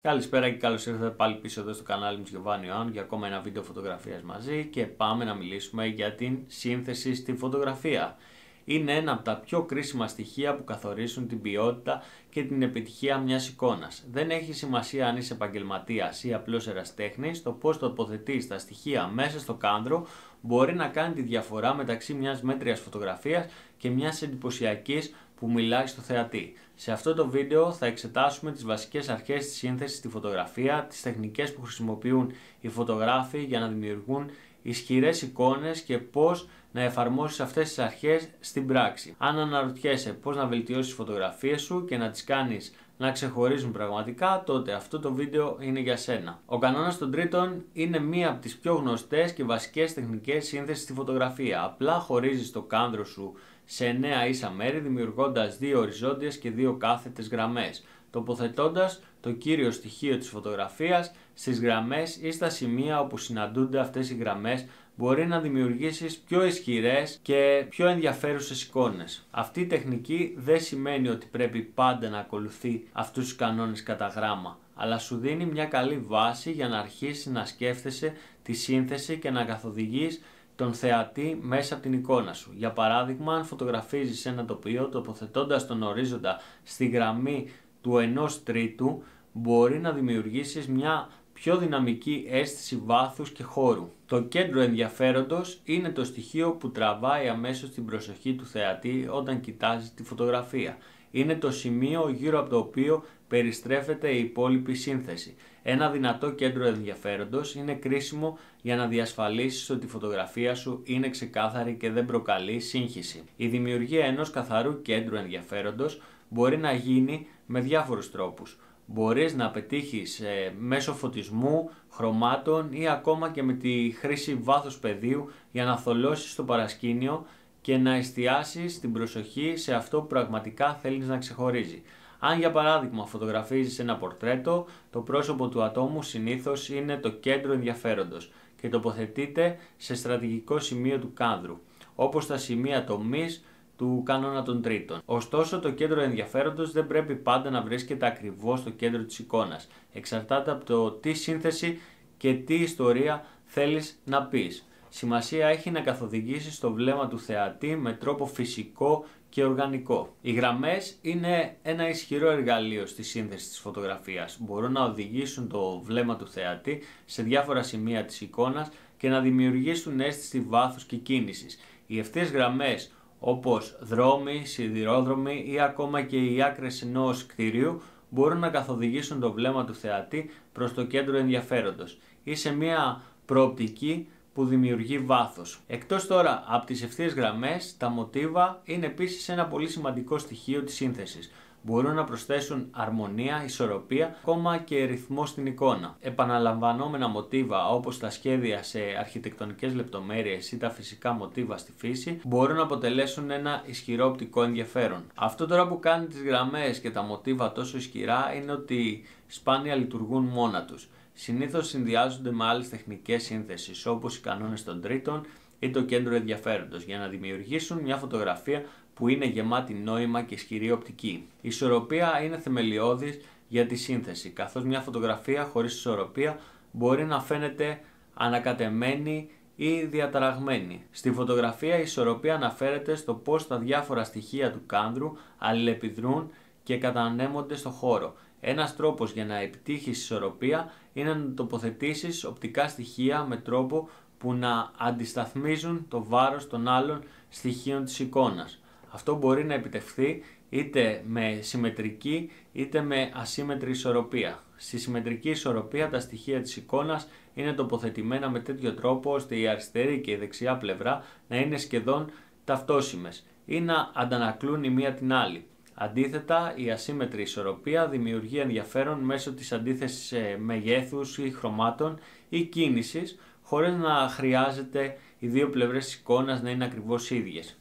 Καλησπέρα και καλώς ήρθατε πάλι πίσω εδώ στο κανάλι μου Γιωβάνι Ιωάννου για ακόμα ένα βίντεο φωτογραφίας μαζί και πάμε να μιλήσουμε για την σύνθεση στη φωτογραφία. Είναι ένα από τα πιο κρίσιμα στοιχεία που καθορίζουν την ποιότητα και την επιτυχία μιας εικόνας. Δεν έχει σημασία αν είσαι επαγγελματίας ή απλός ερασιτέχνης, το πώς τοποθετείς τα στοιχεία μέσα στο κάδρο μπορεί να κάνει τη διαφορά μεταξύ μιας μέτριας φωτογραφίας και μιας εντυπωσιακής που μιλάει στο θεατή. Σε αυτό το βίντεο θα εξετάσουμε τις βασικές αρχές της σύνθεσης στη φωτογραφία, τις τεχνικές που χρησιμοποιούν οι φωτογράφοι για να δημιουργούν ισχυρές εικόνες και πώς να εφαρμόσεις αυτές τις αρχές στην πράξη. Αν αναρωτιέσαι πώς να βελτιώσεις τις φωτογραφίες σου και να τις κάνεις να ξεχωρίζουν πραγματικά, τότε αυτό το βίντεο είναι για σένα. Ο κανόνας των τρίτων είναι μία από τις πιο γνωστές και βασικές τεχνικές σύνθεσης στη φωτογραφία. Απλά χωρίζεις το κάδρο σου σε 9 ίσα μέρη, δημιουργώντας 2 οριζόντιες και 2 κάθετες γραμμές, τοποθετώντας το κύριο στοιχείο της φωτογραφίας στις γραμμές ή στα σημεία όπου συναντούνται αυτές οι γραμμές, μπορεί να δημιουργήσεις πιο ισχυρές και πιο ενδιαφέρουσες εικόνες. Αυτή η τεχνική δεν σημαίνει ότι πρέπει πάντα να ακολουθεί αυτούς τους κανόνες κατά γράμμα, αλλά σου δίνει μια καλή βάση για να αρχίσεις να σκέφτεσαι τη σύνθεση και να καθοδηγείς τον θεατή μέσα από την εικόνα σου. Για παράδειγμα, αν φωτογραφίζεις ένα τοπίο τοποθετώντας τον ορίζοντα στη γραμμή του 1 τρίτου, μπορεί να δημιουργήσεις μια πιο δυναμική αίσθηση βάθους και χώρου. Το κέντρο ενδιαφέροντος είναι το στοιχείο που τραβάει αμέσως την προσοχή του θεατή όταν κοιτάζει τη φωτογραφία. Είναι το σημείο γύρω από το οποίο περιστρέφεται η υπόλοιπη σύνθεση. Ένα δυνατό κέντρο ενδιαφέροντος είναι κρίσιμο για να διασφαλίσεις ότι η φωτογραφία σου είναι ξεκάθαρη και δεν προκαλεί σύγχυση. Η δημιουργία ενός καθαρού κέντρου ενδιαφέροντος μπορεί να γίνει με διάφορους τρόπους. Μπορείς να πετύχεις μέσω φωτισμού, χρωμάτων ή ακόμα και με τη χρήση βάθους πεδίου για να θολώσεις το παρασκήνιο και να εστιάσεις την προσοχή σε αυτό που πραγματικά θέλεις να ξεχωρίζει. Αν για παράδειγμα φωτογραφίζεις ένα πορτρέτο, το πρόσωπο του ατόμου συνήθως είναι το κέντρο ενδιαφέροντος και τοποθετείται σε στρατηγικό σημείο του κάδρου, όπως τα σημεία τομής του κανόνα των τρίτων. Ωστόσο, το κέντρο ενδιαφέροντος δεν πρέπει πάντα να βρίσκεται ακριβώς στο κέντρο της εικόνας. Εξαρτάται από το τι σύνθεση και τι ιστορία θέλεις να πεις. Σημασία έχει να καθοδηγήσεις το βλέμμα του θεατή με τρόπο φυσικό και οργανικό. Οι γραμμές είναι ένα ισχυρό εργαλείο στη σύνθεση της φωτογραφίας. Μπορούν να οδηγήσουν το βλέμμα του θεατή σε διάφορα σημεία της εικόνας και να δημιουργήσουν αίσθηση βάθους και κίνησης. Οι ευθείες γραμμές, όπως δρόμοι, σιδηρόδρομοι ή ακόμα και οι άκρες ενός κτηρίου, μπορούν να καθοδηγήσουν το βλέμμα του θεατή προς το κέντρο ενδιαφέροντος ή σε μια προοπτική που δημιουργεί βάθος. Εκτός τώρα από τις ευθείες γραμμές, τα μοτίβα είναι επίσης ένα πολύ σημαντικό στοιχείο της σύνθεσης. Μπορούν να προσθέσουν αρμονία, ισορροπία, ακόμα και ρυθμό στην εικόνα. Επαναλαμβανόμενα μοτίβα όπως τα σχέδια σε αρχιτεκτονικές λεπτομέρειες ή τα φυσικά μοτίβα στη φύση μπορούν να αποτελέσουν ένα ισχυρό οπτικό ενδιαφέρον. Αυτό τώρα που κάνει τις γραμμές και τα μοτίβα τόσο ισχυρά είναι ότι σπάνια λειτουργούν μόνα τους. Συνήθως συνδυάζονται με άλλες τεχνικές σύνθεσης όπως οι κανόνες των τρίτων ή το κέντρο ενδιαφέροντος για να δημιουργήσουν μια φωτογραφία που είναι γεμάτη νόημα και ισχυρή οπτική. Η ισορροπία είναι θεμελιώδης για τη σύνθεση, καθώς μια φωτογραφία χωρίς ισορροπία μπορεί να φαίνεται ανακατεμένη ή διαταραγμένη. Στη φωτογραφία η ισορροπία αναφέρεται στο πώς τα διάφορα στοιχεία του κάδρου αλληλεπιδρούν και κατανέμονται στο χώρο. Ένας τρόπος για να επιτύχεις ισορροπία είναι να τοποθετήσεις οπτικά στοιχεία με τρόπο που να αντισταθμίζουν το βάρος των άλλων στοιχείων της εικόνας. Αυτό μπορεί να επιτευχθεί είτε με συμμετρική είτε με ασύμμετρη ισορροπία. Στη συμμετρική ισορροπία τα στοιχεία της εικόνας είναι τοποθετημένα με τέτοιο τρόπο ώστε η αριστερή και η δεξιά πλευρά να είναι σχεδόν ταυτόσιμες ή να αντανακλούν η μία την άλλη. Αντίθετα, η ασύμμετρη ισορροπία δημιουργεί ενδιαφέρον μέσω της αντίθεσης μεγέθους ή χρωμάτων ή κίνησης, χωρίς να χρειάζεται οι δύο πλευρές της εικόνας να είναι ακριβώς ίδιες.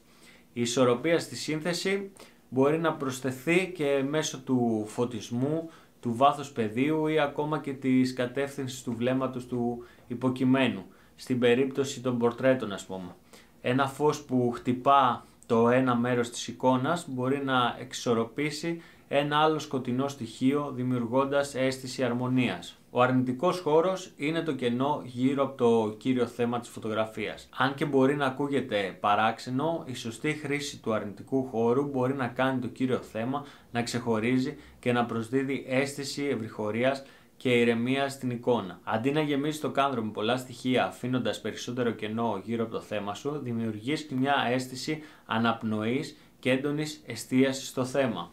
Η ισορροπία στη σύνθεση μπορεί να προσθεθεί και μέσω του φωτισμού, του βάθους πεδίου ή ακόμα και της κατεύθυνσης του βλέμματος του υποκειμένου, στην περίπτωση των πορτρέτων ας πούμε. Ένα φως που χτυπά το ένα μέρος της εικόνας μπορεί να εξισορροπήσει ένα άλλο σκοτεινό στοιχείο δημιουργώντας αίσθηση αρμονίας. Ο αρνητικός χώρος είναι το κενό γύρω από το κύριο θέμα της φωτογραφίας. Αν και μπορεί να ακούγεται παράξενο, η σωστή χρήση του αρνητικού χώρου μπορεί να κάνει το κύριο θέμα να ξεχωρίζει και να προσδίδει αίσθηση ευρυχωρίας και ηρεμία στην εικόνα. Αντί να γεμίσει το κάδρο με πολλά στοιχεία αφήνοντας περισσότερο κενό γύρω από το θέμα σου, δημιουργείς μια αίσθηση αναπνοής και έντονης εστίασης στο θέμα.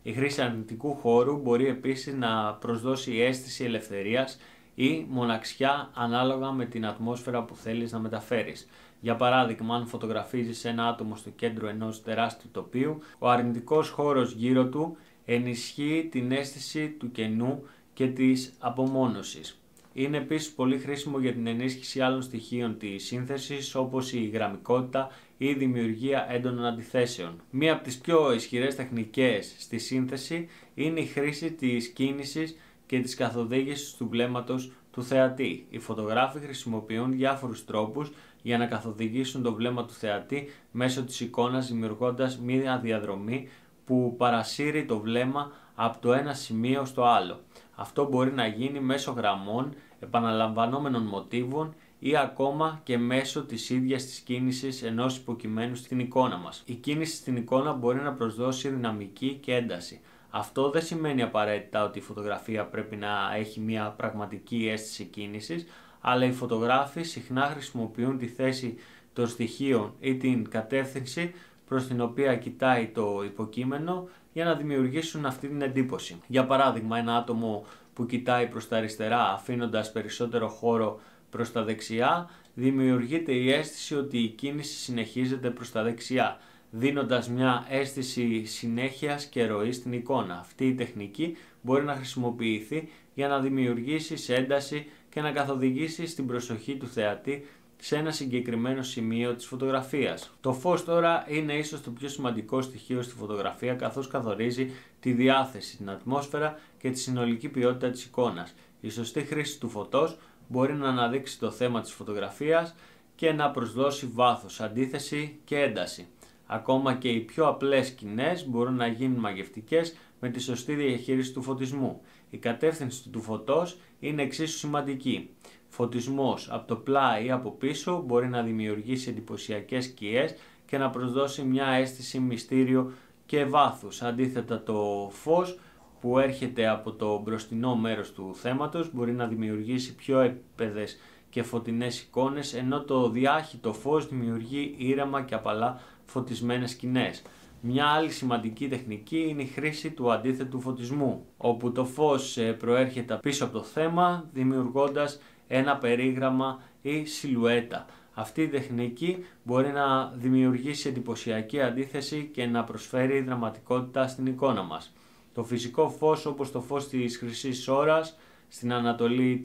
Η χρήση αρνητικού χώρου μπορεί επίσης να προσδώσει αίσθηση ελευθερίας ή μοναξιά ανάλογα με την ατμόσφαιρα που θέλεις να μεταφέρεις. Για παράδειγμα, αν φωτογραφίζεις ένα άτομο στο κέντρο ενός τεράστιου τοπίου, ο αρνητικός χώρος γύρω του ενισχύει την αίσθηση του κενού και της απομόνωσης. Είναι επίσης πολύ χρήσιμο για την ενίσχυση άλλων στοιχείων της σύνθεσης, όπως η γραμμικότητα ή η δημιουργία έντονων αντιθέσεων. Μία από τις πιο ισχυρές τεχνικές στη σύνθεση είναι η χρήση της κίνησης και της καθοδήγησης του βλέμματος του θεατή. Οι φωτογράφοι χρησιμοποιούν διάφορους τρόπους για να καθοδηγήσουν το βλέμμα του θεατή μέσω της εικόνας, δημιουργώντας μία διαδρομή που παρασύρει το βλέμμα από το ένα σημείο στο άλλο. Αυτό μπορεί να γίνει μέσω γραμμών, επαναλαμβανόμενων μοτίβων ή ακόμα και μέσω της ίδιας της κίνησης ενός υποκειμένου στην εικόνα μας. Η κίνηση στην εικόνα μπορεί να προσδώσει δυναμική και ένταση. Αυτό δεν σημαίνει απαραίτητα ότι η φωτογραφία πρέπει να έχει μια πραγματική αίσθηση κίνησης, αλλά οι φωτογράφοι συχνά χρησιμοποιούν τη θέση των στοιχείων ή την κατεύθυνση προς την οποία κοιτάει το υποκείμενο για να δημιουργήσουν αυτή την εντύπωση. Για παράδειγμα, ένα άτομο που κοιτάει προς τα αριστερά αφήνοντας περισσότερο χώρο προς τα δεξιά, δημιουργείται η αίσθηση ότι η κίνηση συνεχίζεται προς τα δεξιά, δίνοντας μια αίσθηση συνέχειας και ροής στην εικόνα. Αυτή η τεχνική μπορεί να χρησιμοποιηθεί για να δημιουργήσει ένταση και να καθοδηγήσει την προσοχή του θεατή σε ένα συγκεκριμένο σημείο της φωτογραφίας. Το φως τώρα είναι ίσως το πιο σημαντικό στοιχείο στη φωτογραφία, καθώς καθορίζει τη διάθεση, την ατμόσφαιρα και τη συνολική ποιότητα της εικόνας. Η σωστή χρήση του φωτός μπορεί να αναδείξει το θέμα της φωτογραφίας και να προσδώσει βάθος, αντίθεση και ένταση. Ακόμα και οι πιο απλές σκηνές μπορούν να γίνουν μαγευτικές με τη σωστή διαχείριση του φωτισμού. Η κατεύθυνση του φωτός είναι εξίσου σημαντική. Φωτισμός από το πλάι ή από πίσω μπορεί να δημιουργήσει εντυπωσιακές σκιές και να προσδώσει μια αίσθηση μυστήριο και βάθους. Αντίθετα, το φως που έρχεται από το μπροστινό μέρος του θέματος μπορεί να δημιουργήσει πιο έπαιδες και φωτεινές εικόνες, ενώ το διάχυτο φως δημιουργεί ήρεμα και απαλά φωτισμένες σκηνές. Μια άλλη σημαντική τεχνική είναι η χρήση του αντίθετου φωτισμού, όπου το φως προέρχεται πίσω από το θέμα, δημιουργώντας ένα περίγραμμα ή σιλουέτα. Αυτή η τεχνική μπορεί να δημιουργήσει εντυπωσιακή αντίθεση και να προσφέρει δραματικότητα στην εικόνα μας. Το φυσικό φως, όπως το φως της χρυσής ώρας στην Ανατολή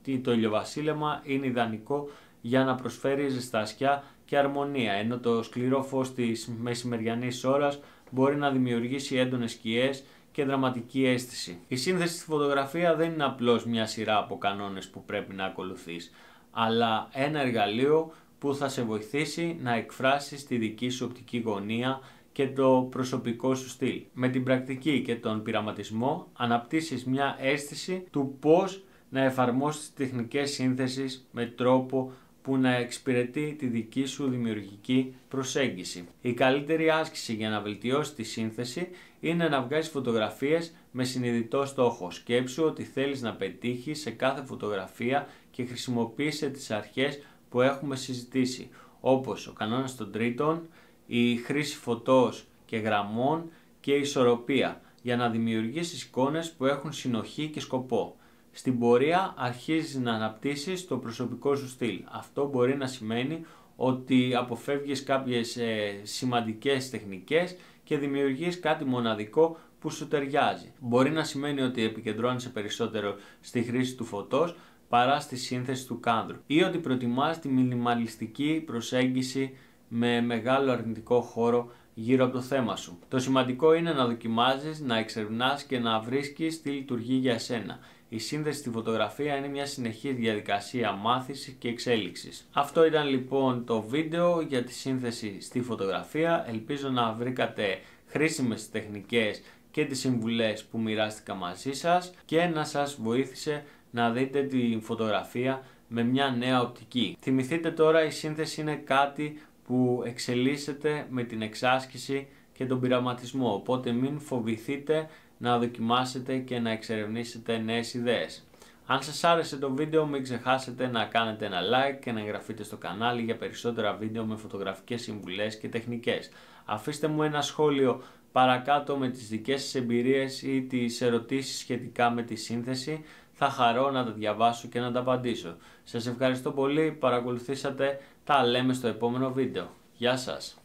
ή το ηλιοβασίλεμα, είναι ιδανικό για να προσφέρει ζεστασιά και αρμονία, ενώ το σκληρό φως της μεσημεριανής ώρας μπορεί να δημιουργήσει έντονες σκιές και δραματική αίσθηση. Η σύνθεση στη φωτογραφία δεν είναι απλώς μια σειρά από κανόνες που πρέπει να ακολουθείς, αλλά ένα εργαλείο που θα σε βοηθήσει να εκφράσεις τη δική σου οπτική γωνία και το προσωπικό σου στυλ. Με την πρακτική και τον πειραματισμό αναπτύσσεις μια αίσθηση του πώς να εφαρμόσεις τεχνικές σύνθεσης με τρόπο που να εξυπηρετεί τη δική σου δημιουργική προσέγγιση. Η καλύτερη άσκηση για να βελτιώσεις τη σύνθεση είναι να βγάζεις φωτογραφίες με συνειδητό στόχο. Σκέψου ότι θέλεις να πετύχεις σε κάθε φωτογραφία και χρησιμοποίησε τις αρχές που έχουμε συζητήσει, όπως ο κανόνας των τρίτων, η χρήση φωτός και γραμμών και η ισορροπία, για να δημιουργήσεις εικόνες που έχουν συνοχή και σκοπό. Στην πορεία αρχίζεις να αναπτύσσεις το προσωπικό σου στυλ. Αυτό μπορεί να σημαίνει ότι αποφεύγεις κάποιες σημαντικές τεχνικές και δημιουργείς κάτι μοναδικό που σου ταιριάζει. Μπορεί να σημαίνει ότι επικεντρώνεσαι περισσότερο στη χρήση του φωτός παρά στη σύνθεση του κάδρου, ή ότι προτιμάς τη μινιμαλιστική προσέγγιση με μεγάλο αρνητικό χώρο γύρω από το θέμα σου. Το σημαντικό είναι να δοκιμάζεις, να εξερευνάς και να βρίσκεις τι λειτουργεί για εσένα. Η σύνθεση στη φωτογραφία είναι μια συνεχής διαδικασία μάθησης και εξέλιξης. Αυτό ήταν λοιπόν το βίντεο για τη σύνθεση στη φωτογραφία. Ελπίζω να βρήκατε χρήσιμες τεχνικές και τις συμβουλές που μοιράστηκα μαζί σας και να σας βοήθησε να δείτε τη φωτογραφία με μια νέα οπτική. Θυμηθείτε τώρα, η σύνθεση είναι κάτι που εξελίσσεται με την εξάσκηση και τον πειραματισμό, οπότε μην φοβηθείτε να δοκιμάσετε και να εξερευνήσετε νέες ιδέες. Αν σας άρεσε το βίντεο, μην ξεχάσετε να κάνετε ένα like και να εγγραφείτε στο κανάλι για περισσότερα βίντεο με φωτογραφικές συμβουλές και τεχνικές. Αφήστε μου ένα σχόλιο παρακάτω με τις δικές σας εμπειρίες ή τις ερωτήσεις σχετικά με τη σύνθεση. Θα χαρώ να τα διαβάσω και να τα απαντήσω. Σας ευχαριστώ πολύ, παρακολουθήσατε, τα λέμε στο επόμενο βίντεο. Γεια σας!